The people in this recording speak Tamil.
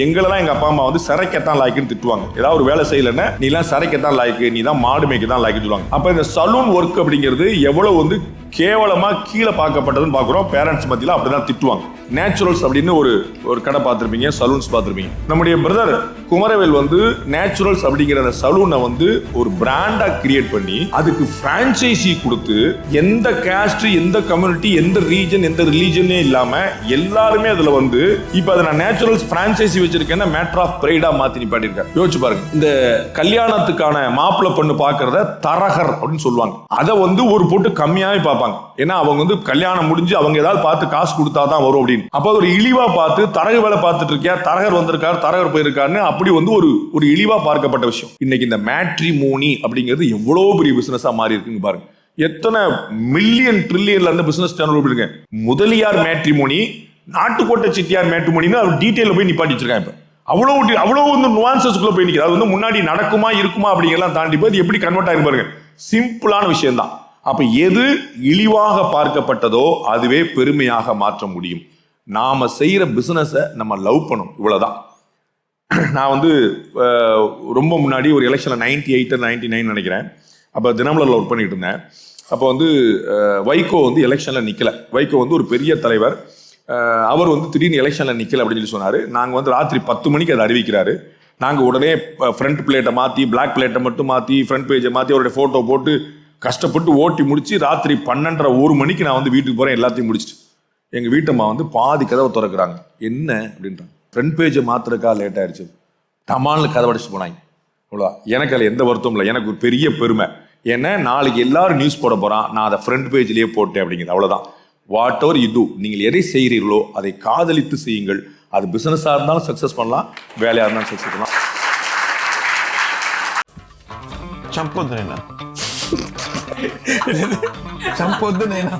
எங்களெல்லாம் எங்க அப்பா அம்மா வந்து சரைக்கத்தான் லாய்க்குன்னு திட்டுவாங்க. ஏதாவது ஒரு வேலை செய்யலன்னா நீ எல்லாம் சரைக்கத்தான் லாய்க்கு, நீ தான் மாடு மேய்க்க தான் லாய்க்கு சொல்லுவாங்க. அப்ப இந்த சலூன் ஒர்க் அப்படிங்கிறது எவ்வளவு வந்து கேவலமா கீழே பார்க்கப்பட்டதுன்னு பாக்குறோம். பேரண்ட்ஸ் மத்தியில அப்படிதான் திட்டுவாங்க. நேச்சுரல்ஸ் அப்படின்னு ஒரு கடை பார்த்திருப்பீங்க, சலூன்ஸ் பார்த்திருப்பீங்க. நம்முடைய பிரதர் குமரவேல் வந்து நேச்சுரல்ஸ் அப்படிங்கிற அந்த சலூனை வந்து ஒரு பிராண்டா கிரியேட் பண்ணி அதுக்கு பிரான்சைசி கொடுத்து எந்த காஸ்ட், எந்த கம்யூனிட்டி, எந்த ரீஜன், எந்த ரிலீஜனே இல்லாம எல்லாருமே அதுல வந்து இப்ப அதை நான் நேச்சுரல்ஸ் பிரான்சைசி வச்சிருக்கேன்னா மேட்டர் ஆஃப் பிரைடா மாத்தி நிப்பாட்டிருக்கேன். யோசிச்சு பாருங்க. இந்த கல்யாணத்துக்கான மாப்பிள்ளை பொண்ணு பாக்குறத தரகர் அப்படின்னு சொல்லுவாங்க. அதை வந்து ஒரு போட்டு கம்மியாவே பார்ப்பாங்க. ஏன்னா அவங்க வந்து கல்யாணம் முடிஞ்சு அவங்க ஏதாவது பார்த்து காசு கொடுத்தாதான் வரும் அப்படின்னு. அப்ப ஒரு இழிவா பார்த்து தரகு வேலை பார்த்துட்டு இருக்கியா, தரகர் வந்திருக்காரு, தரகர் போயிருக்காருன்னு அப்படி வந்து ஒரு இழிவா பார்க்கப்பட்ட விஷயம். இன்னைக்கு இந்த மேட்ரிமோனி அப்படிங்கிறது எவ்வளவு பெரிய பிசினஸா மாறி இருக்குங்க பாருங்க. எத்தனை மில்லியன் ட்ரில்லியன்ல இருந்து business channel Mudaliar matrimony, Nattukottai Chettiar மேட்ரிமோனின்னு அவர் டீடைல்ல போய் நிப்பாட்டி வச்சிருக்காங்க. இப்ப அவ்வளவு வந்து நுவான்சஸ்க்குள்ள போய் நிற்கிறது. அது வந்து முன்னாடி நடக்குமா இருக்குமா அப்படிங்கலாம் தாண்டி போய் எப்படி கன்வெர்ட் ஆகி பாருங்க. சிம்பிளான விஷயம் தான். அப்ப எது இழிவாக பார்க்கப்பட்டதோ அதுவே பெருமையாக மாற்ற முடியும். நாம செய்யற பிசினஸை நம்ம லவ் பண்ணும், இவ்வளவுதான். நான் வந்து ரொம்ப முன்னாடி ஒரு எலெக்ஷன்ல 98 99 நினைக்கிறேன். அப்போ தினமலர்ல ஒர்க் பண்ணிட்டு இருந்தேன். அப்போ வந்து வைகோ வந்து எலெக்ஷன்ல நிக்கல. வைகோ வந்து ஒரு பெரிய தலைவர். அவர் வந்து திடீர்னு எலெக்ஷன்ல நிக்கல அப்படின்னு சொல்லி சொன்னாரு. நாங்க வந்து ராத்திரி 10 மணிக்கு அதை அறிவிக்கிறாரு. நாங்க உடனே ஃப்ரண்ட் பிளேட்டை மாத்தி, பிளாக் பிளேட்டை மட்டும் மாத்தி, ஃப்ரண்ட் பேஜை மாத்தி, அவருடைய போட்டோ போட்டு கஷ்டப்பட்டு ஓட்டி முடிச்சு ராத்திரி 12:30 1 மணிக்கு நான் வந்து வீட்டுக்கு போறேன். எல்லாத்தையும் முடிச்சுட்டு எங்க வீட்டம்மா வந்து பாதி கதவை திறக்கிறாங்க. என்ன அப்படின்றாங்க. ஃப்ரண்ட் பேஜை மாத்திரக்கா லேட் ஆயிடுச்சு. டமால்னு கதை அடிச்சுட்டு போனாங்க. அவ்வளோ. எனக்கு அதில் எந்த வருத்தமும் இல்லை. எனக்கு ஒரு பெரிய பெருமை. ஏன்னா நாளைக்கு எல்லாரும் நியூஸ் போட போறான், நான் அதை ஃப்ரண்ட் பேஜ்லயே போட்டேன் அப்படிங்கிறது. அவ்வளவுதான். வாட் எவர் யூ டூ, நீங்கள் எதை செய்கிறீர்களோ அதை காதலித்து செய்யுங்கள். அது பிசினஸா இருந்தாலும் சக்சஸ் பண்ணலாம், வேலையா இருந்தாலும் சக்சஸ் பண்ணலாம். చంపొద్దు నేను